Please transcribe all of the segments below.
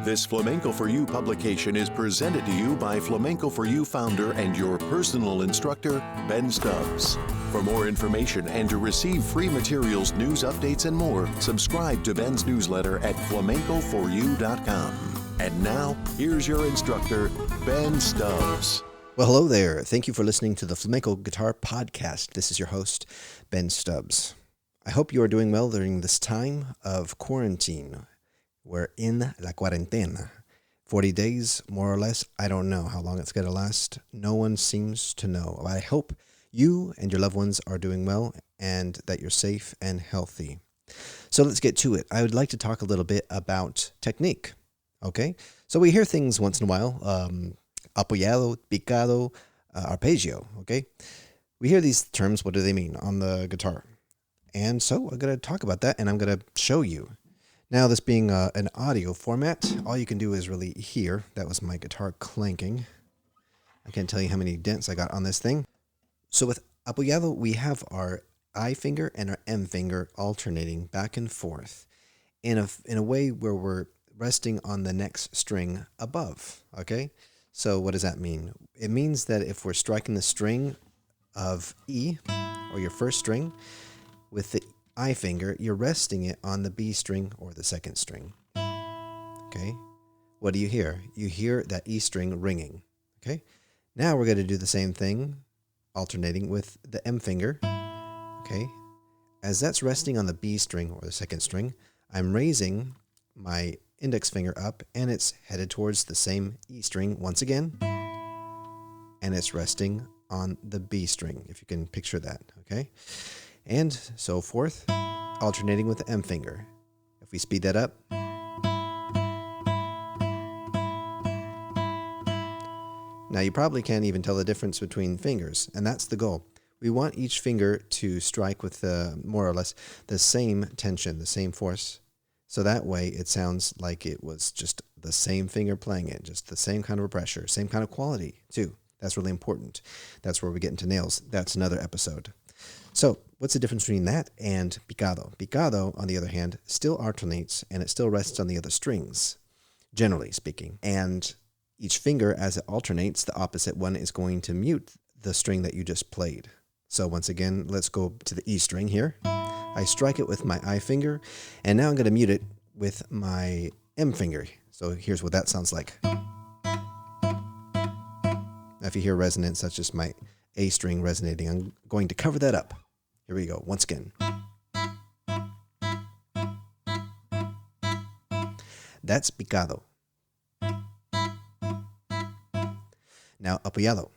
This Flamenco for You publication is presented to you by Flamenco for You founder and your personal instructor, Ben Stubbs. For more information and to receive free materials, news updates, and more, subscribe to Ben's newsletter at flamencoforyou.com. And now, here's your instructor, Ben Stubbs. Well, hello there. Thank you for listening to the Flamenco Guitar Podcast. This is your host, Ben Stubbs. I hope you are doing well during this time of quarantine. We're in la cuarentena. 40 days, more or less. I don't know how long it's going to last. No one seems to know. I hope you and your loved ones are doing well and that you're safe and healthy. So let's get to it. I would like to talk a little bit about technique. Okay? So we hear things once in a while. Apoyado, picado, arpeggio. Okay? We hear these terms. What do they mean on the guitar? And so I'm going to talk about that and I'm going to show you. Now, this being an audio format, all you can do is really hear. That was my guitar clanking. I can't tell you how many dents I got on this thing. So with Apoyado, we have our I finger and our M finger alternating back and forth in a way where we're resting on the next string above, okay? So what does that mean? It means that if we're striking the string of E, or your first string, with the I finger, you're resting it on the B string or the second string. Okay? What do you hear? You hear that E string ringing. Okay? Now we're going to do the same thing, alternating with the M finger. Okay? As that's resting on the B string or the second string, I'm raising my index finger up and it's headed towards the same E string once again. And it's resting on the B string, if you can picture that. Okay? And so forth, alternating with the M finger. If we speed that up. Now you probably can't even tell the difference between fingers, and that's the goal. We want each finger to strike with more or less the same tension, the same force. So that way it sounds like it was just the same finger playing it, just the same kind of pressure, same kind of quality too. That's really important. That's where we get into nails. That's another episode. So, what's the difference between that and picado? Picado, on the other hand, still alternates and it still rests on the other strings, generally speaking. And each finger, as it alternates, the opposite one is going to mute the string that you just played. So once again, let's go to the E string here. I strike it with my I finger, and now I'm going to mute it with my M finger. So here's what that sounds like. Now, if you hear resonance, that's just my A string resonating. I'm going to cover that up. Here we go, once again. That's picado. Now, apoyado.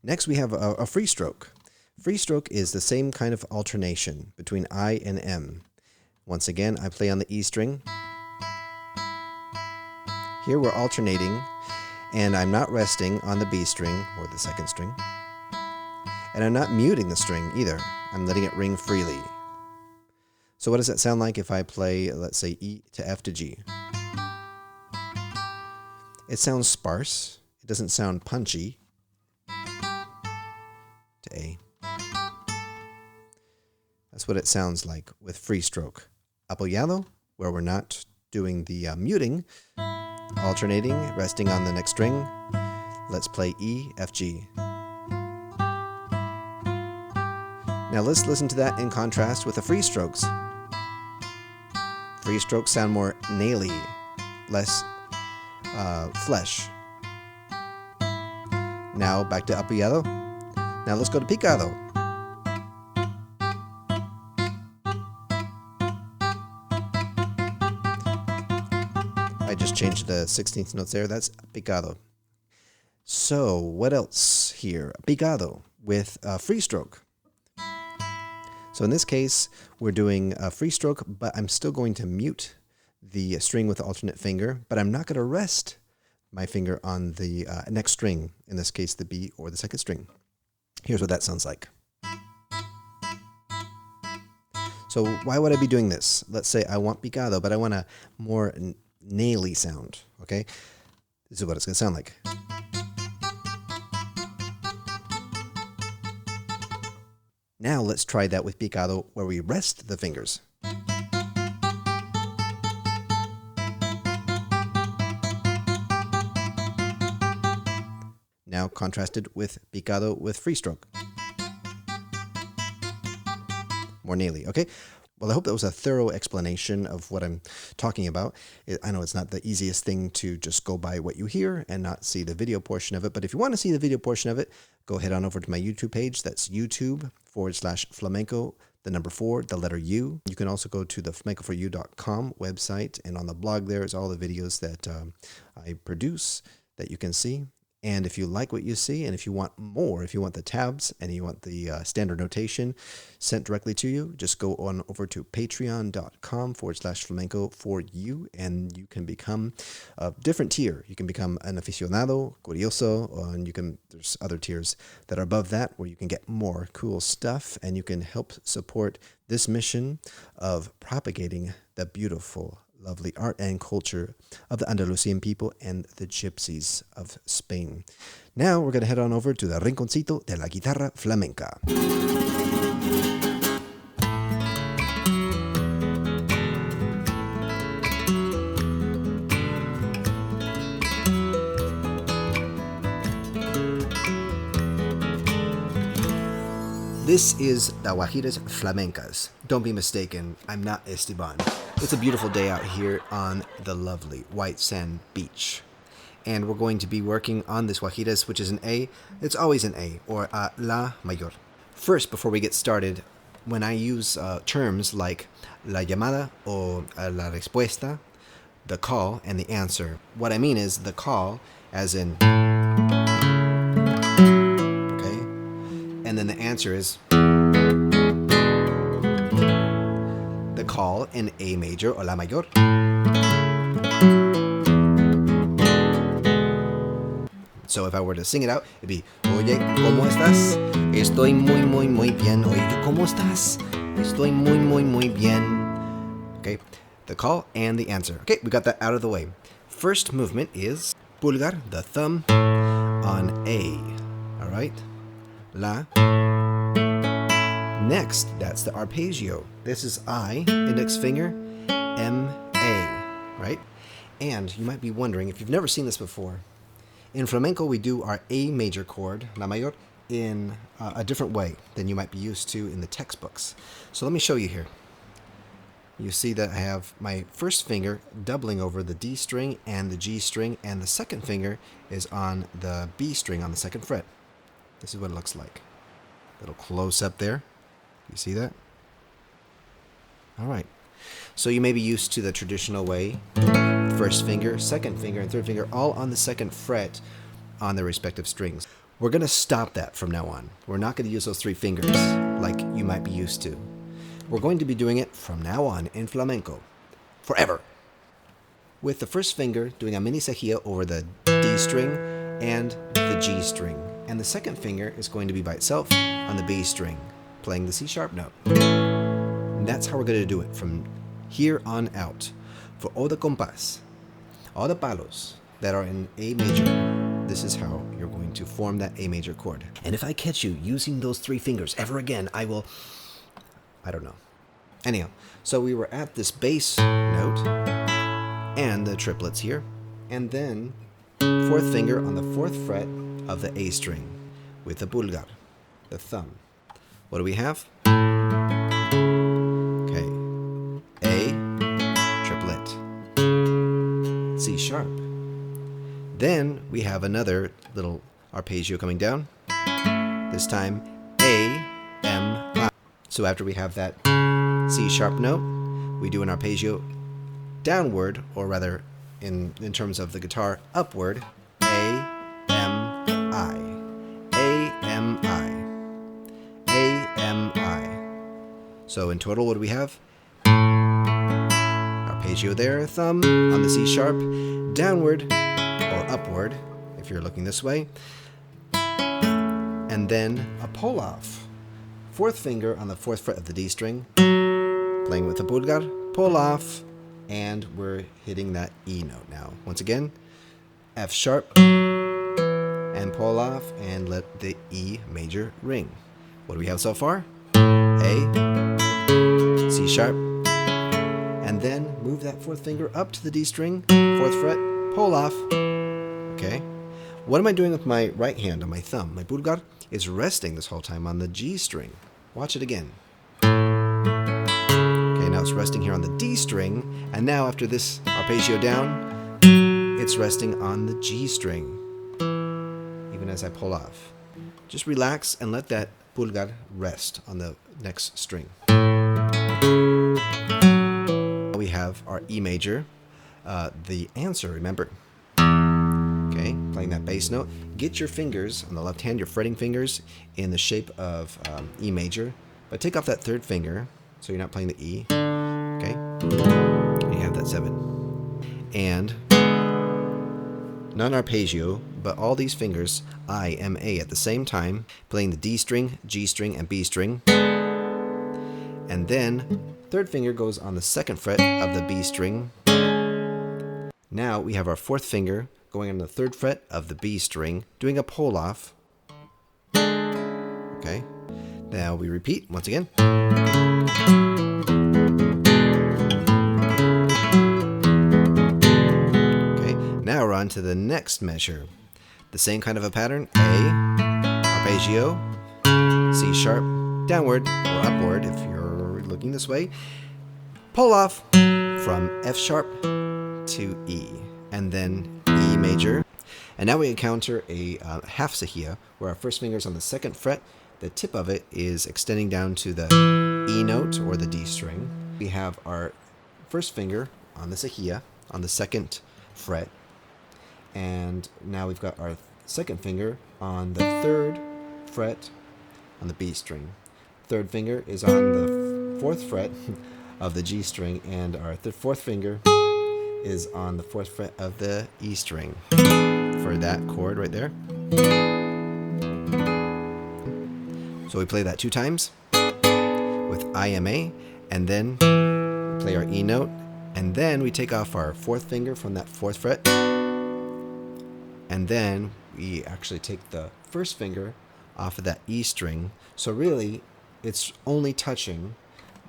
Next, we have a free stroke. Free stroke is the same kind of alternation between I and M. Once again, I play on the E string. Here we're alternating, and I'm not resting on the B string or the second string. And I'm not muting the string either. I'm letting it ring freely. So what does that sound like if I play, let's say, E to F to G? It sounds sparse. It doesn't sound punchy. To A. That's what it sounds like with free stroke. Apoyado, where we're not doing the muting, alternating, resting on the next string. Let's play E, F, G. Now let's listen to that in contrast with the free strokes. Free strokes sound more naily, less flesh. Now back to apoyado. Now let's go to picado. I just changed the 16th notes there. That's picado. So what else here? Picado with a free stroke. So in this case, we're doing a free stroke, but I'm still going to mute the string with the alternate finger, but I'm not going to rest my finger on the next string, in this case the B or the second string. Here's what that sounds like. So why would I be doing this? Let's say I want picado, but I want a more naily sound, okay? This is what it's going to sound like. Now let's try that with picado where we rest the fingers. now contrasted with picado with free stroke. More nearly, okay? Well, I hope that was a thorough explanation of what I'm talking about. I know it's not the easiest thing to just go by what you hear and not see the video portion of it, but if you want to see the video portion of it, go head on over to my YouTube page. That's YouTube.com/flamenco, the number 4, the letter U. You can also go to the flamencoforyou.com website, and on the blog there is all the videos that I produce that you can see. And if you like what you see, and if you want more, if you want the tabs, and you want the standard notation sent directly to you, just go on over to patreon.com/flamenco for you, and you can become a different tier. You can become an aficionado, curioso, and there's other tiers that are above that where you can get more cool stuff, and you can help support this mission of propagating the beautiful, lovely art and culture of the Andalusian people and the gypsies of Spain. Now we're going to head on over to the rinconcito de la guitarra flamenca. This is the Guajiras Flamencas. Don't be mistaken, I'm not Esteban. It's a beautiful day out here on the lovely white sand beach. And we're going to be working on this Guajiras, which is an A. It's always an A, or a La mayor. First, before we get started, when I use terms like la llamada or la respuesta, the call and the answer, what I mean is the call as in, okay? And then the answer is the call in A major or La mayor. So if I were to sing it out, it'd be Oye, ¿cómo estás? Estoy muy, muy, muy bien. Oye, ¿cómo estás? Estoy muy, muy, muy bien. Okay, the call and the answer. Okay, we got that out of the way. First movement is pulgar, the thumb, on A. All right, La. Next, that's the arpeggio. This is I, index finger, M, A, right? And you might be wondering, if you've never seen this before, in flamenco we do our A major chord, La mayor, in a different way than you might be used to in the textbooks. So let me show you here. You see that I have my first finger doubling over the D string and the G string, and the second finger is on the B string on the second fret. This is what it looks like. A little close up there. You see that? All right. So you may be used to the traditional way. First finger, second finger, and third finger all on the second fret on their respective strings. We're going to stop that from now on. We're not going to use those 3 fingers like you might be used to. We're going to be doing it from now on in flamenco. Forever. With the first finger doing a mini cejilla over the D string and the G string. And the second finger is going to be by itself on the B string, playing the C sharp note. And that's how we're going to do it from here on out. For all the compás, all the palos that are in A major, this is how you're going to form that A major chord. And if I catch you using those 3 fingers ever again, I don't know. Anyhow, so we were at this bass note and the triplets here, and then 4th finger on the 4th fret of the A string with the pulgar, the thumb. What do we have? Okay, A, triplet, C sharp. Then we have another little arpeggio coming down. This time A, M, I. So after we have that C sharp note, we do an arpeggio downward, or rather in terms of the guitar, upward. A, M, I. A, M, I. A, M, I. So in total, what do we have? Arpeggio there, thumb on the C sharp, downward or upward if you're looking this way, and then a pull off. 4th finger on the 4th fret of the D string, playing with the pulgar, pull off, and we're hitting that E note now. Once again, F sharp, and pull off, and let the E major ring. What do we have so far? A, C sharp, and then move that 4th finger up to the D string, 4th fret, pull off. Okay. What am I doing with my right hand on my thumb? My pulgar is resting this whole time on the G string. Watch it again. Okay, now it's resting here on the D string, and now after this arpeggio down, it's resting on the G string, even as I pull off. Just relax and let that pulgar rest on the next string. We have our E major, the answer, remember. Okay, playing that bass note. Get your fingers on the left hand, your fretting fingers, in the shape of E major, but take off that third finger so you're not playing the E. Okay, and you have that 7. And non arpeggio, but all these fingers, I, M, A, at the same time, playing the D string, G string, and B string. And then third finger goes on the 2nd fret of the B string. Now we have our 4th finger going on the 3rd fret of the B string, doing a pull off. Okay. Now we repeat once again. Okay. Now we're on to the next measure. The same kind of a pattern. A, arpeggio, C sharp, downward or upward if you're looking this way. Pull off from F sharp to E, and then E major. And now we encounter a half cejilla, where our first finger is on the 2nd fret. The tip of it is extending down to the E note or the D string. We have our first finger on the cejilla on the 2nd fret, and now we've got our 2nd finger on the 3rd fret on the B string. 3rd finger is on the 4th fret of the G string, and our 4th finger is on the 4th fret of the E string for that chord right there. So we play that 2 times with IMA, and then we play our E note, and then we take off our 4th finger from that 4th fret, and then we actually take the 1st finger off of that E string. So really, it's only touching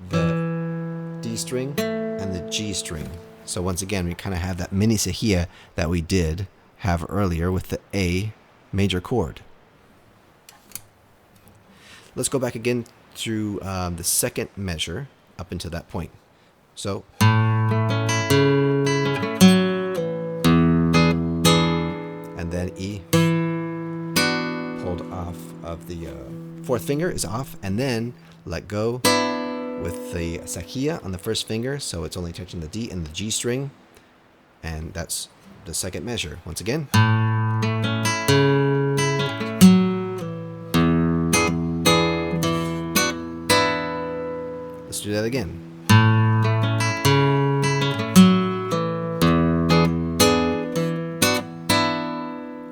the D string and the G string. So once again, we kind of have that mini cejilla that we did have earlier with the A major chord. Let's go back again through the 2nd measure up until that point. So and then E pulled off of the 4th finger is off, and then let go with the cejilla on the 1st finger, so it's only touching the D and the G string, and that's the 2nd measure. Once again. Let's do that again.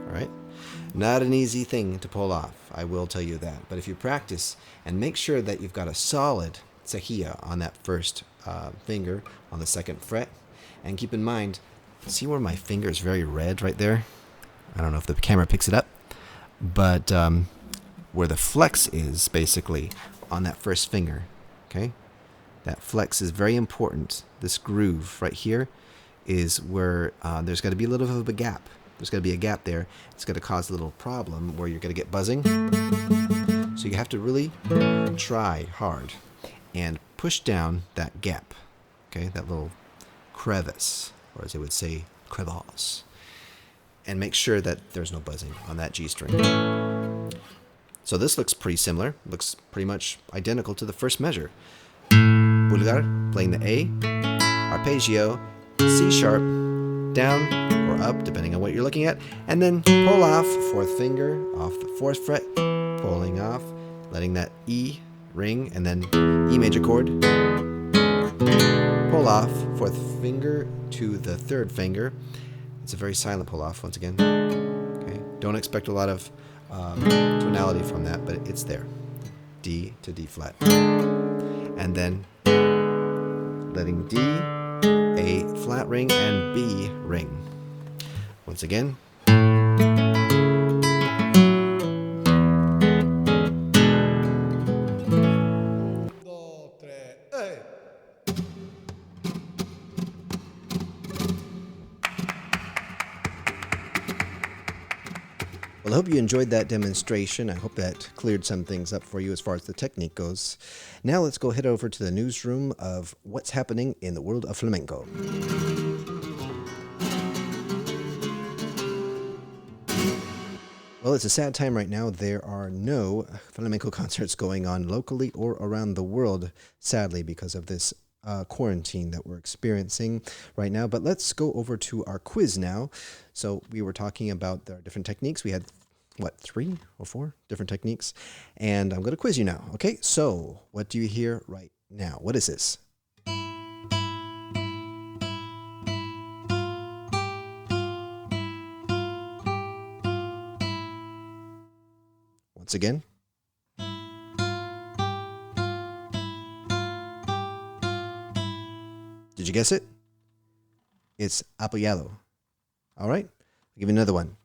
All right. Not an easy thing to pull off, I will tell you that. But if you practice and make sure that you've got a solid cejilla on that 1st finger on the 2nd fret, and keep in mind, see where my finger is very red right there? I don't know if the camera picks it up, but where the flex is basically on that 1st finger, okay? That flex is very important. This groove right here is where there's got to be a little bit of a gap. There's got to be a gap there. It's going to cause a little problem where you're going to get buzzing. So you have to really try hard and push down that gap, okay? That little crevice, or as they would say, crevasse. And make sure that there's no buzzing on that G string. So this looks pretty similar. Looks pretty much identical to the 1st measure. Pulgar, playing the A, arpeggio, C sharp, down or up, depending on what you're looking at, and then pull off 4th finger off the 4th fret, pulling off, letting that E ring, and then E major chord, pull off 4th finger to the 3rd finger. It's a very silent pull off once again. Okay, don't expect a lot of tonality from that, but it's there. D to D flat, and then letting D, A flat ring, and B ring. Once again. Well, I hope you enjoyed that demonstration. I hope that cleared some things up for you as far as the technique goes. Now let's go head over to the newsroom of what's happening in the world of flamenco. Well, it's a sad time right now. There are no flamenco concerts going on locally or around the world, sadly, because of this quarantine that we're experiencing right now. But let's go over to our quiz now. So we were talking about the different techniques. We had, 3 or 4 different techniques? And I'm going to quiz you now. Okay, so what do you hear right now? What is this? Once again. Did you guess it? It's Apoyado. All right, I'll give you another one.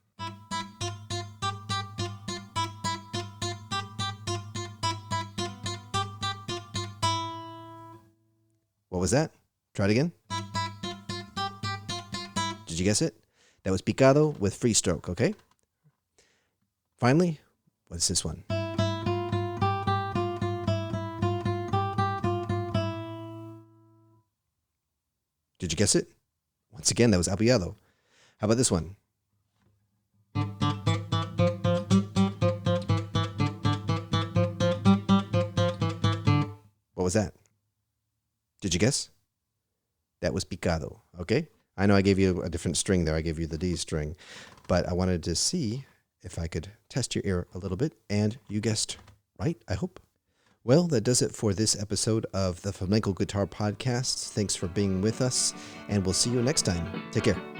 What was that? Try it again. Did you guess it? That was Picado with free stroke, okay? Finally, what's this one? Did you guess it? Once again, that was Apoyado. How about this one? What was that? Did you guess? That was Picado, okay? I know I gave you a different string there. I gave you the D string. But I wanted to see if I could test your ear a little bit. And you guessed right, I hope. Well, that does it for this episode of the Flamenco Guitar Podcast. Thanks for being with us, and we'll see you next time. Take care.